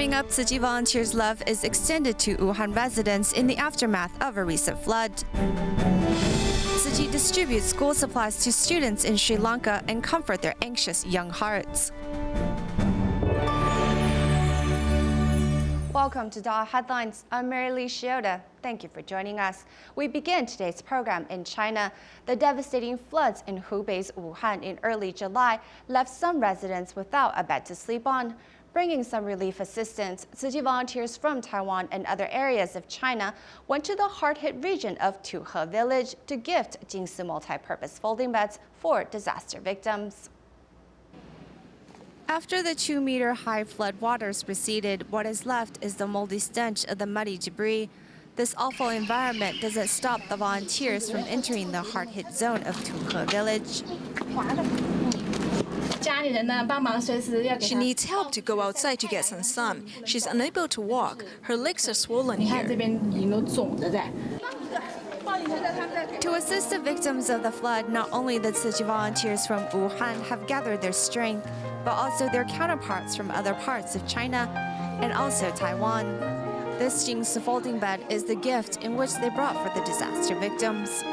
Coming up, Tzu Chi volunteers' love is extended to Wuhan residents in the aftermath of a recent flood. Tzu Chi distributes school supplies to students in Sri Lanka and comfort their anxious young hearts. Welcome to DaAi Headlines. I'm Mary-Lee Shioda. Thank you for joining us. We begin today's program in China. The devastating floods in Hubei's Wuhan in early July left some residents without a bed to sleep on. Bringing some relief assistance, Tzu Chi volunteers from Taiwan and other areas of China went to the hard-hit region of Tuhe village to gift Jing Si multi-purpose folding beds for disaster victims. After the 2-meter-high flood waters receded, what is left is the moldy stench of the muddy debris. This awful environment doesn't stop the volunteers from entering the hard-hit zone of Tuhe village. She needs help to go outside to get some sun. She's unable to walk. Her legs are swollen here. To assist the victims of the flood, not only the Tzu Chi volunteers from Wuhan have gathered their strength, but also their counterparts from other parts of China and also Taiwan. This Jing Si folding bed is the gift in which they brought for the disaster victims.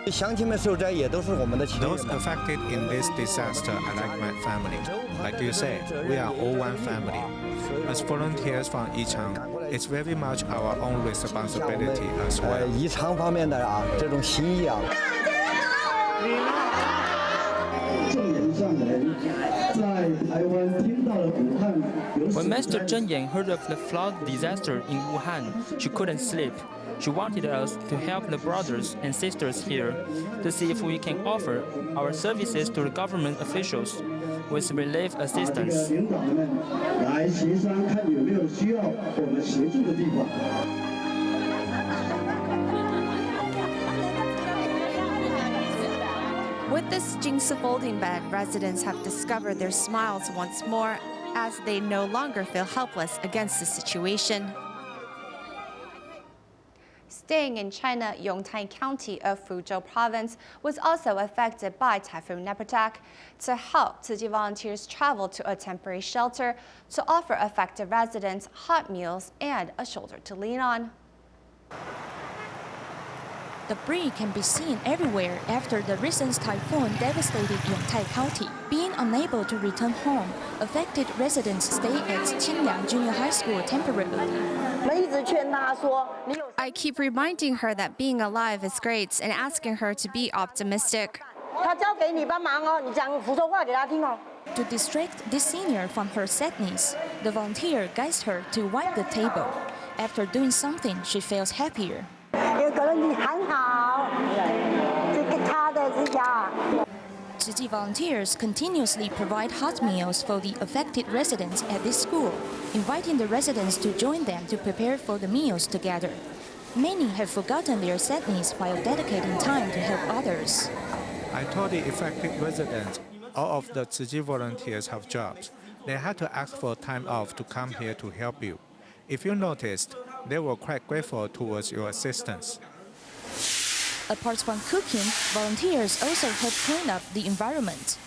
Those affected in this disaster are like my family. Like you said, we are all one family. As volunteers from Yichang, it's very much our own responsibility as well. When Master Zheng Yan heard of the flood disaster in Wuhan, she couldn't sleep. She wanted us to help the brothers and sisters here to see if we can offer our services to the government officials with relief assistance. With this Jing Si folding bed, residents have discovered their smiles once more as they no longer feel helpless against the situation. Staying in China, Yongtai County of Fuzhou Province was also affected by Typhoon Nepatak. To help, Tzu Chi volunteers traveled to a temporary shelter to offer affected residents hot meals and a shoulder to lean on. Debris can be seen everywhere after the recent typhoon devastated Yongtai County. Being unable to return home, affected residents stay at Qinliang Junior High School temporarily. I keep reminding her that being alive is great and asking her to be optimistic. To distract this senior from her sadness, the volunteer guides her to wipe the table. After doing something, she feels happier. Tzu Chi volunteers continuously provide hot meals for the affected residents at this school, inviting the residents to join them to prepare for the meals together. Many have forgotten their sadness while dedicating time to help others. I told the affected residents all of the Tzu Chi volunteers have jobs. They had to ask for time off to come here to help you. If you noticed, they were quite grateful towards your assistance. Apart from cooking, volunteers also help clean up the environment.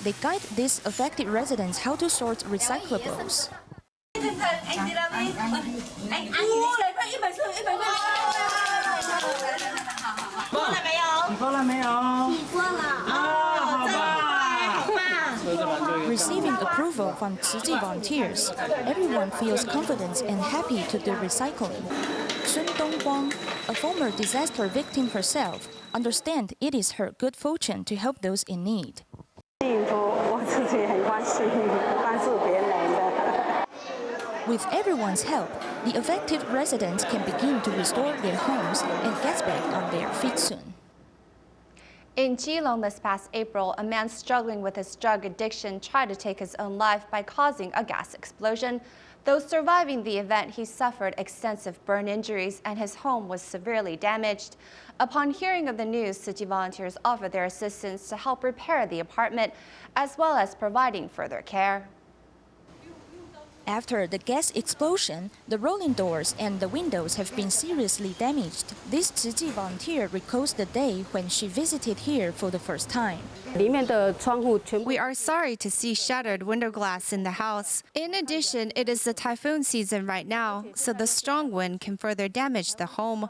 They guide these affected residents how to sort recyclables. Receiving approval from Tzu Chi volunteers, everyone feels confident and happy to do recycling. Sun Dongguang, a former disaster victim herself, understands it is her good fortune to help those in need. With everyone's help, the affected residents can begin to restore their homes and get back on their feet soon. In Keelung this past April, a man struggling with his drug addiction tried to take his own life by causing a gas explosion. Though surviving the event, he suffered extensive burn injuries and his home was severely damaged. Upon hearing of the news, Tzu Chi volunteers offered their assistance to help repair the apartment, as well as providing further care. After the gas explosion, the rolling doors and the windows have been seriously damaged. This Tzu Chi volunteer recalls the day when she visited here for the first time. We are sorry to see shattered window glass in the house. In addition, it is the typhoon season right now, so the strong wind can further damage the home.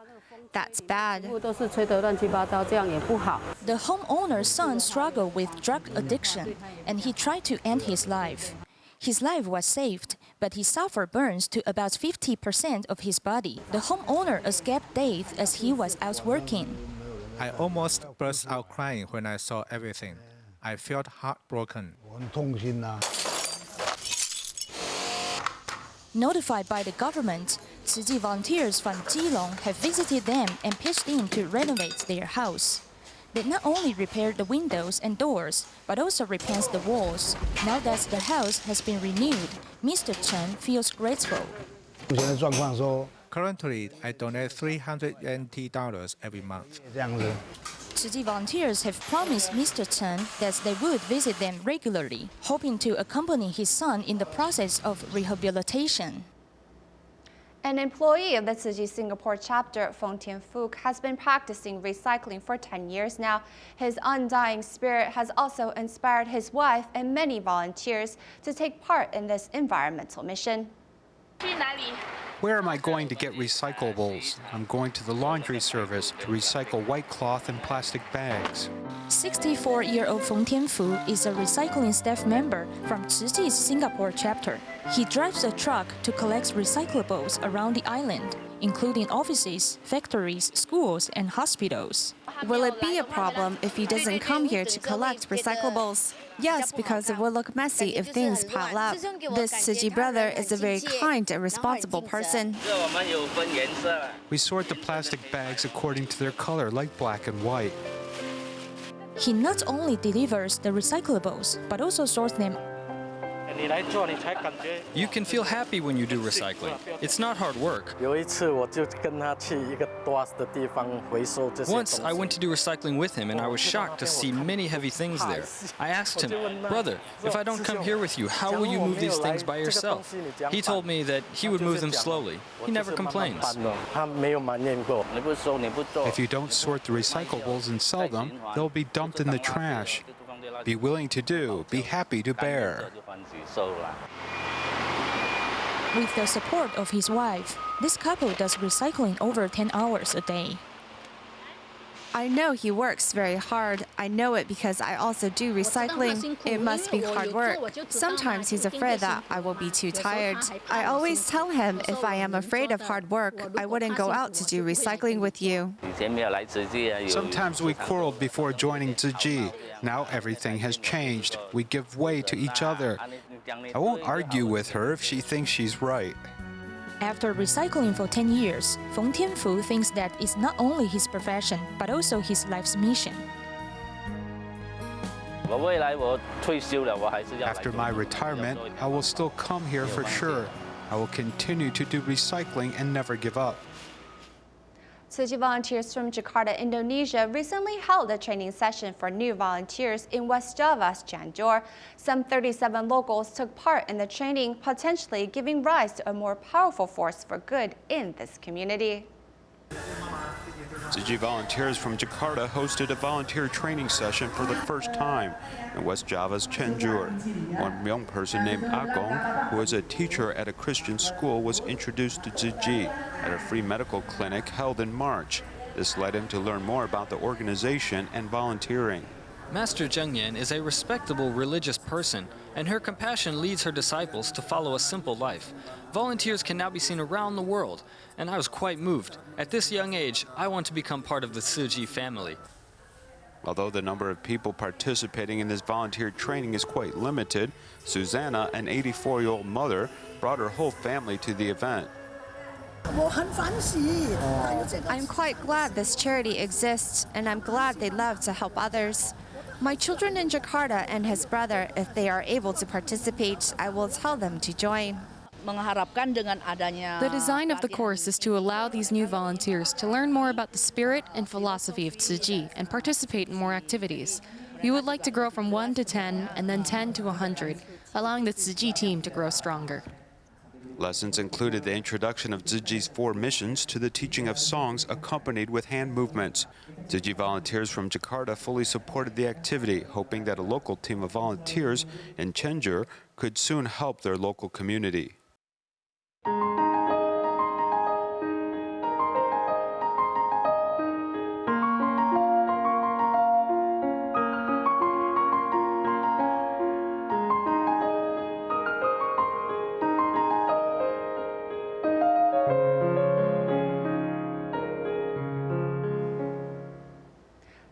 That's bad. The homeowner's son struggled with drug addiction, and he tried to end his life. His life was saved, but he suffered burns to about 50% of his body. The homeowner escaped death as he was out working. I almost burst out crying when I saw everything. I felt heartbroken. Notified by the government, Tzu Chi volunteers from Keelung have visited them and pitched in to renovate their house. They not only repaired the windows and doors, but also repainted the walls. Now that the house has been renewed, Mr. Chen feels grateful. Currently, I donate $300 every month. Tzu Chi volunteers have promised Mr. Chen that they would visit them regularly, hoping to accompany his son in the process of rehabilitation. An employee of the Tzu Chi Singapore chapter, Feng Tianfu, has been practicing recycling for 10 years now. His undying spirit has also inspired his wife and many volunteers to take part in this environmental mission. Where am I going to get recyclables? I'm going to the laundry service to recycle white cloth and plastic bags. 64-year-old Feng Tianfu is a recycling staff member from Tzu Chi's Singapore chapter. He drives a truck to collect recyclables around the island, including offices, factories, schools, and hospitals. Will it be a problem if he doesn't come here to collect recyclables? Yes, because it will look messy if things pile up. This Tzu Chi brother is a very kind and responsible person. We sort the plastic bags according to their color, like black and white. He not only delivers the recyclables, but also sorts them. You can feel happy when you do recycling. It's not hard work. Once I went to do recycling with him and I was shocked to see many heavy things there. I asked him, "Brother, if I don't come here with you, how will you move these things by yourself?" He told me that he would move them slowly. He never complains. If you don't sort the recyclables and sell them, they'll be dumped in the trash. Be willing to do, be happy to bear. With the support of his wife, this couple does recycling over 10 hours a day. I know he works very hard. I know it because I also do recycling. It must be hard work. Sometimes he's afraid that I will be too tired. I always tell him if I am afraid of hard work, I wouldn't go out to do recycling with you. Sometimes we quarreled before joining Tzu Chi. Now everything has changed. We give way to each other. I won't argue with her if she thinks she's right. After recycling for 10 years, Feng Tianfu thinks that it's not only his profession, but also his life's mission. After my retirement, I will still come here for sure. I will continue to do recycling and never give up. Tzu Chi volunteers from Jakarta, Indonesia recently held a training session for new volunteers in West Java's Cianjur. Some 37 locals took part in the training, potentially giving rise to a more powerful force for good in this community. Tzu Chi volunteers from Jakarta hosted a volunteer training session for the first time in West Java's Cianjur. One young person named Agong, who is a teacher at a Christian school, was introduced to Tzu Chi at a free medical clinic held in March. This led him to learn more about the organization and volunteering. Master Zheng Yan is a respectable religious person, and her compassion leads her disciples to follow a simple life. Volunteers can now be seen around the world, and I was quite moved. At this young age, I want to become part of the Tzu Chi family. Although the number of people participating in this volunteer training is quite limited, Susanna, an 84-year-old mother, brought her whole family to the event. I'm quite glad this charity exists, and I'm glad they love to help others. My children in Jakarta and his brother, if they are able to participate, I will tell them to join. The design of the course is to allow these new volunteers to learn more about the spirit and philosophy of Tzu Chi and participate in more activities. We would like to grow from 1 to 10 and then 10 to 100, allowing the Tzu Chi team to grow stronger. Lessons included the introduction of Tzu Chi's 4 missions to the teaching of songs accompanied with hand movements. Tzu Chi volunteers from Jakarta fully supported the activity, hoping that a local team of volunteers in Cianjur could soon help their local community.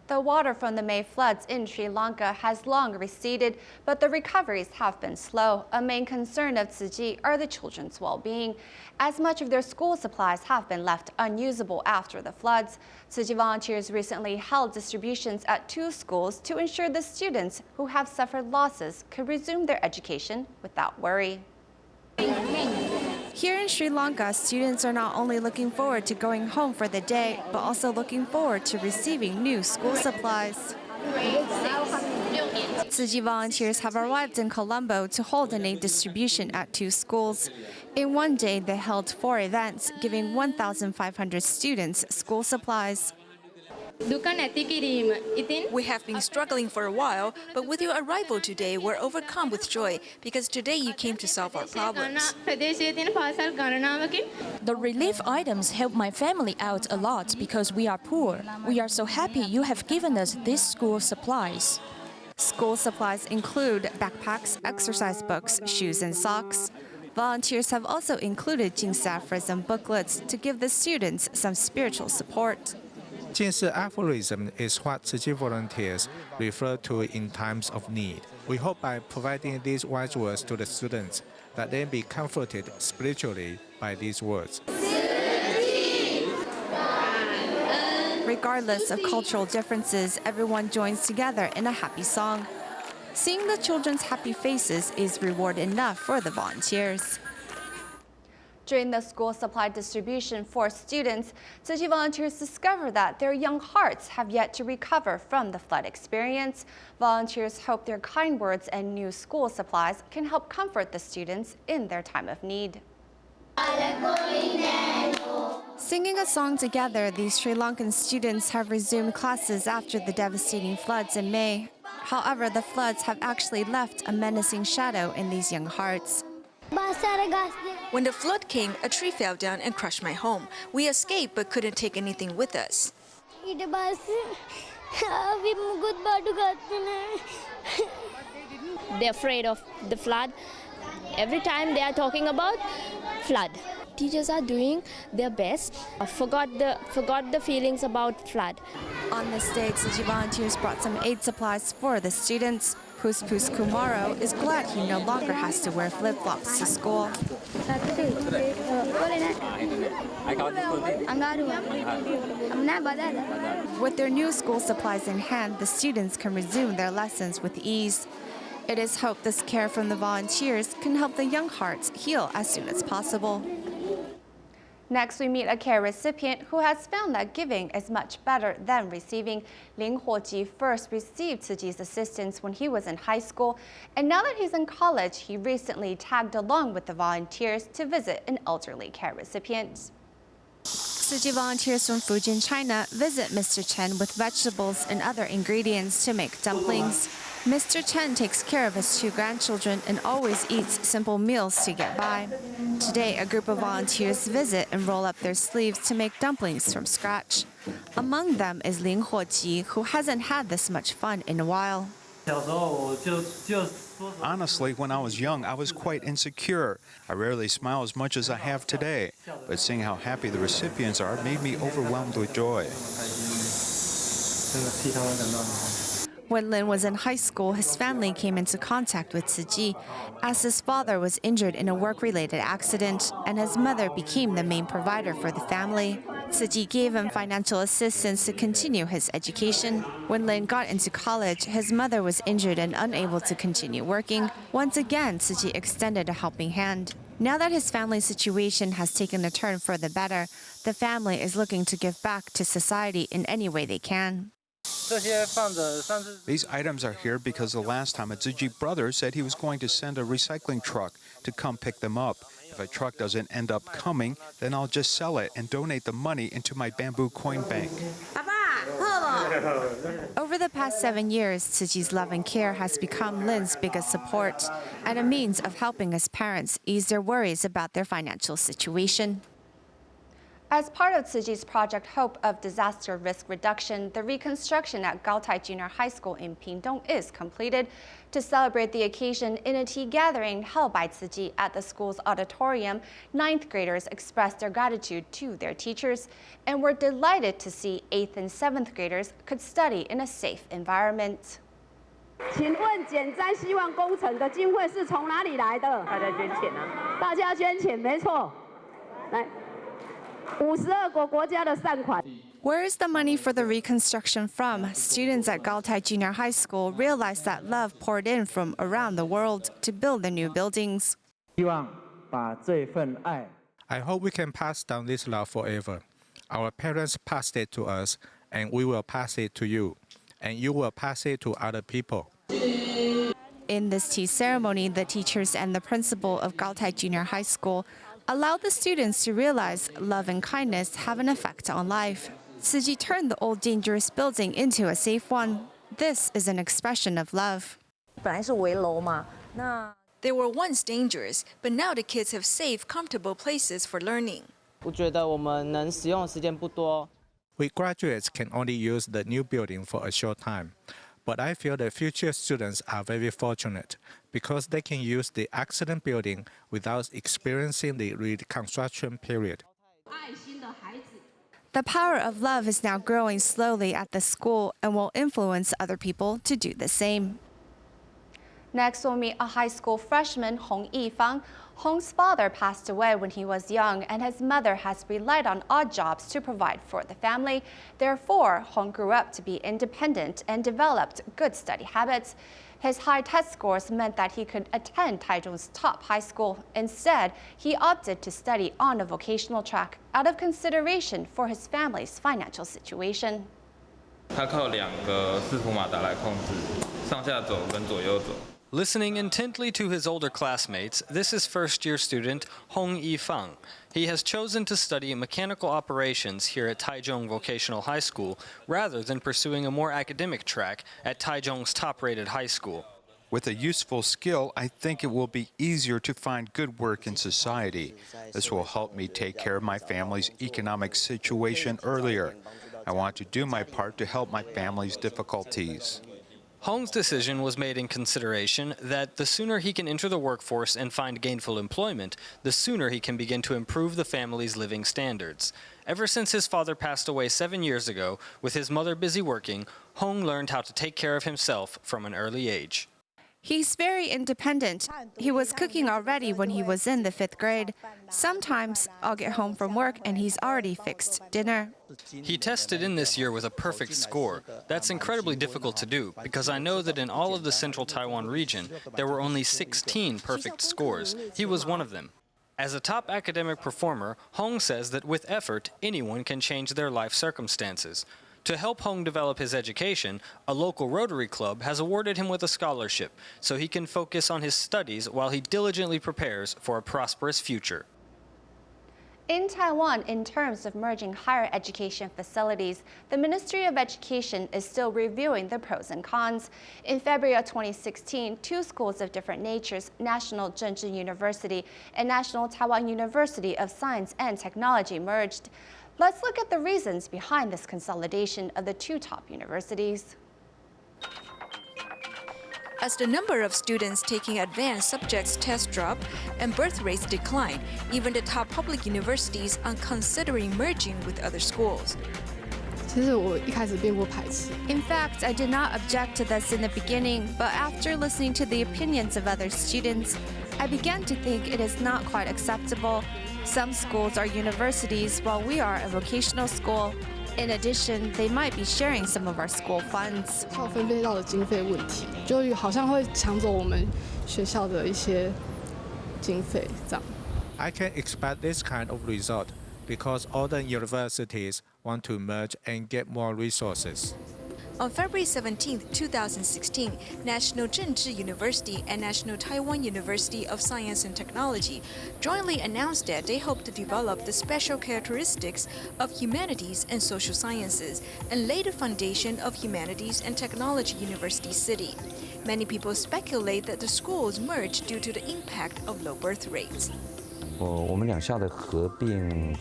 The water from the May floods in Sri Lanka has long receded, but the recoveries have been slow. A main concern of Tzu Chi are the children's well-being, as much of their school supplies have been left unusable after the floods. Tzu Chi volunteers recently held distributions at 2 schools to ensure the students who have suffered losses could resume their education without worry. Here in Sri Lanka, students are not only looking forward to going home for the day, but also looking forward to receiving new school supplies. Tzu Chi volunteers have arrived in Colombo to hold an aid distribution at 2 schools. In one day, they held 4 events, giving 1,500 students school supplies. We have been struggling for a while, but with your arrival today, we're overcome with joy because today you came to solve our problems. The relief items help my family out a lot because we are poor. We are so happy you have given us these school supplies. School supplies include backpacks, exercise books, shoes, and socks. Volunteers have also included Jing Si aphorism booklets to give the students some spiritual support. Jing Si aphorism is what Tzu Chi volunteers refer to in times of need. We hope by providing these wise words to the students that they be comforted spiritually by these words. Regardless of cultural differences, everyone joins together in a happy song. Seeing the children's happy faces is reward enough for the volunteers. During the school supply distribution for students, Tzu Chi volunteers discovered that their young hearts have yet to recover from the flood experience. Volunteers hope their kind words and new school supplies can help comfort the students in their time of need. Singing a song together, these Sri Lankan students have resumed classes after the devastating floods in May. However, the floods have actually left a menacing shadow in these young hearts. When the flood came, a tree fell down and crushed my home. We escaped but couldn't take anything with us. They're afraid of the flood. Every time they are talking about flood. Teachers are doing their best. Forgot the feelings about flood. On this day, Tzu Chi volunteers brought some aid supplies for the students. Pus Kumaro is glad he no longer has to wear flip-flops to school. With their new school supplies in hand, the students can resume their lessons with ease. It is hoped this care from the volunteers can help the young hearts heal as soon as possible. Next, we meet a care recipient who has found that giving is much better than receiving. Ling Huoji first received Tzu Chi's assistance when he was in high school, and now that he's in college, he recently tagged along with the volunteers to visit an elderly care recipient. Tzu Chi volunteers from Fujian, China, visit Mr. Chen with vegetables and other ingredients to make dumplings. Mr. Chen takes care of his 2 grandchildren and always eats simple meals to get by. Today, a group of volunteers visit and roll up their sleeves to make dumplings from scratch. Among them is Ling Huoji, who hasn't had this much fun in a while. Honestly, when I was young, I was quite insecure. I rarely smile as much as I have today. But seeing how happy the recipients are made me overwhelmed with joy. When Lin was in high school, his family came into contact with Tzu Chi, as his father was injured in a work-related accident, and his mother became the main provider for the family. Tzu Chi gave him financial assistance to continue his education. When Lin got into college, his mother was injured and unable to continue working. Once again, Tzu Chi extended a helping hand. Now that his family situation has taken a turn for the better, the family is looking to give back to society in any way they can. These items are here because the last time a Tzu Chi brother said he was going to send a recycling truck to come pick them up. If a truck doesn't end up coming, then I'll just sell it and donate the money into my bamboo coin bank. Over the past 7 years, Tzu Chi's love and care has become Lin's biggest support and a means of helping his parents ease their worries about their financial situation. As part of Tzu Chi's Project Hope of disaster risk reduction, the reconstruction at DaAi Junior High School in Pingtung is completed. To celebrate the occasion, in a tea gathering held by Tzu Chi at the school's auditorium, 9th graders expressed their gratitude to their teachers and were delighted to see 8th and 7th graders could study in a safe environment. 请问减灾希望工程的经费是从哪里来的？大家捐钱啊！大家捐钱，没错。来。52个国家的善款。 Where is the money for the reconstruction from? Students at DaAi Junior High School realized that love poured in from around the world to build the new buildings. 希望把这份爱 I hope we can pass down this love forever. Our parents passed it to us, and we will pass it to you, and you will pass it to other people. In this tea ceremony, the teachers and the principal of DaAi Junior High School allowed the students to realize love and kindness have an effect on life. Tzu Chi turned the old dangerous building into a safe one. This is an expression of love. 本来是围楼嘛，那 They were once dangerous, but now the kids have safe, comfortable places for learning. 我觉得我们能使用的时间不多。 We graduates can only use the new building for a short time, but I feel the future students are very fortunate because they can use the accident building without experiencing the reconstruction period. The power of love is now growing slowly at the school and will influence other people to do the same. Next, we'll meet a high school freshman, Hong Yifang. Hong's father passed away when he was young, and his mother has relied on odd jobs to provide for the family. Therefore, Hong grew up to be independent and developed good study habits. His high test scores meant that he could attend Taichung's top high school. Instead, he opted to study on a vocational track out of consideration for his family's financial situation. 他靠2个四符马达来控制上下走跟左右走。 Listening intently to his older classmates, this is first-year student Hong Yifang. He has chosen to study mechanical operations here at Taichung Vocational High School rather than pursuing a more academic track at Taichung's top-rated high school. With a useful skill, I think it will be easier to find good work in society. This will help me take care of my family's economic situation earlier. I want to do my part to help my family's difficulties. Hong's decision was made in consideration that the sooner he can enter the workforce and find gainful employment, the sooner he can begin to improve the family's living standards. Ever since his father passed away 7 years ago, with his mother busy working, Hong learned how to take care of himself from an early age. He's very independent. He was cooking already when he was in the 5th grade. Sometimes I'll get home from work and he's already fixed dinner. He tested in this year with a perfect score. That's incredibly difficult to do because I know that in all of the central Taiwan region, there were only 16 perfect scores. He was one of them. As a top academic performer, Hong says that with effort, anyone can change their life circumstances. To help Hong develop his education, a local Rotary Club has awarded him with a scholarship so he can focus on his studies while he diligently prepares for a prosperous future. In Taiwan, in terms of merging higher education facilities, the Ministry of Education is still reviewing the pros and cons. In February of 2016, 2 schools of different natures, National Zhengzhi University and National Taiwan University of Science and Technology, merged. Let's look at the reasons behind this consolidation of the 2 top universities. As the number of students taking advanced subjects tests drop and birth rates decline, even the top public universities are considering merging with other schools. In fact, I did not object to this in the beginning, but after listening to the opinions of other students, I began to think it is not quite acceptable. Some schools are universities while we are a vocational school. In addition, they might be sharing some of our school funds. I can expect this kind of result because all the universities want to merge and get more resources. On February 17, 2016, National Jing Si University and National Taiwan University of Science and Technology jointly announced that they hope to develop the special characteristics of humanities and social sciences and lay the foundation of Humanities and Technology University City. Many people speculate that the schools merged due to the impact of low birth rates. 我们两校的合并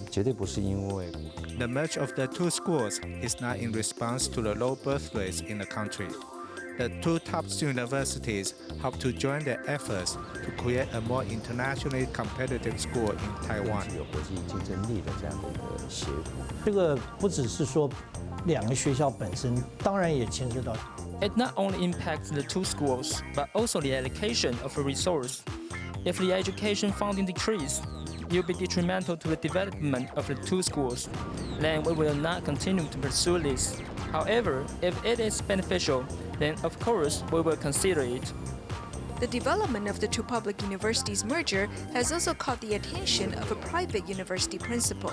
绝对不是因为 The merge of the two schools is not in response to the low birth rates in the country. The two top universities hope to join their efforts to create a more internationally competitive school in Taiwan. 有国际竞争力的这样的一个协助。这个不只是说两个学校本身，当然也牵涉到。It not only impacts the two schools, but also the allocation of a resource. If the education funding decreases, it will be detrimental to the development of the two schools. Then we will not continue to pursue this. However, if it is beneficial, then of course we will consider it. The development of the two public universities merger has also caught the attention of a private university principal.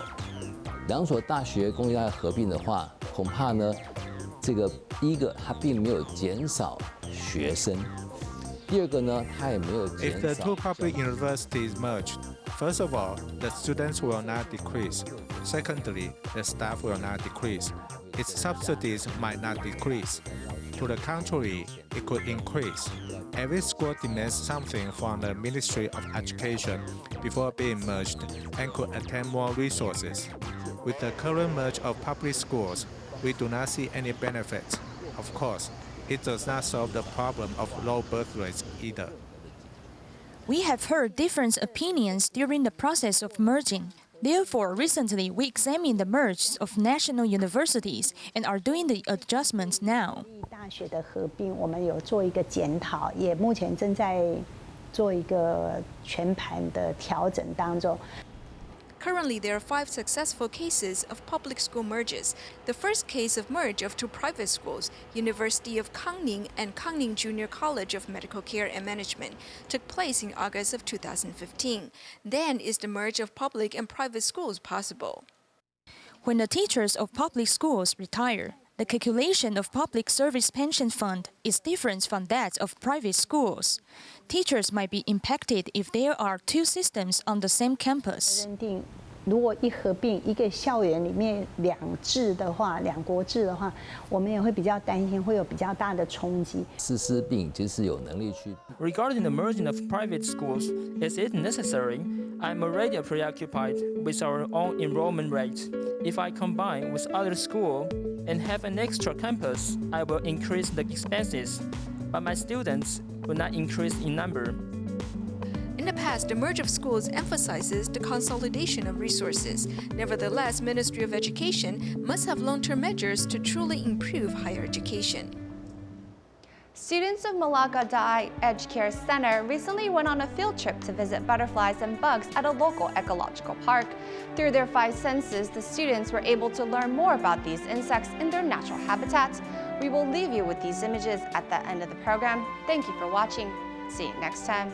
两所大学公立大学合并的话，恐怕呢，这个第一个它并没有减少学生，第二个呢，它也没有减少。 If the two public universities merge, first of all, the students will not decrease. Secondly, the staff will not decrease. Its subsidies might not decrease. To the contrary, it could increase. Every school demands something from the Ministry of Education before being merged and could attain more resources. With the current merge of public schools, we do not see any benefits. Of course, it does not solve the problem of low birth rates either. We have heard different opinions during the process of merging. Therefore, recently we examined the merge of national universities and are doing the adjustments now. 大学的合并，我们有做一个检讨，也目前正在做一个全盘的调整当中。 Currently, there are 5 successful cases of public school merges. The first case of merge of 2 private schools, University of Kangning and Kangning Junior College of Medical Care and Management, took place in August of 2015. Then is the merge of public and private schools possible? When the teachers of public schools retire, the calculation of public service pension fund is different from that of private schools. Teachers might be impacted if there are 2 systems on the same campus. 如果一合并一个校园里面两制的话，两国制的话，我们也会比较担心会有比较大的冲击。师资并其实有能力去。Regarding the merging of private schools, is it necessary? I'm already preoccupied with our own enrollment rate. If I combine with other schools and have an extra campus, I will increase the expenses, but my students will not increase in number. In the past, the merge of schools emphasizes the consolidation of resources. Nevertheless, Ministry of Education must have long-term measures to truly improve higher education. Students of Malacca DaAi Educare Center recently went on a field trip to visit butterflies and bugs at a local ecological park. Through their 5 senses, the students were able to learn more about these insects in their natural habitats. We will leave you with these images at the end of the program. Thank you for watching. See you next time.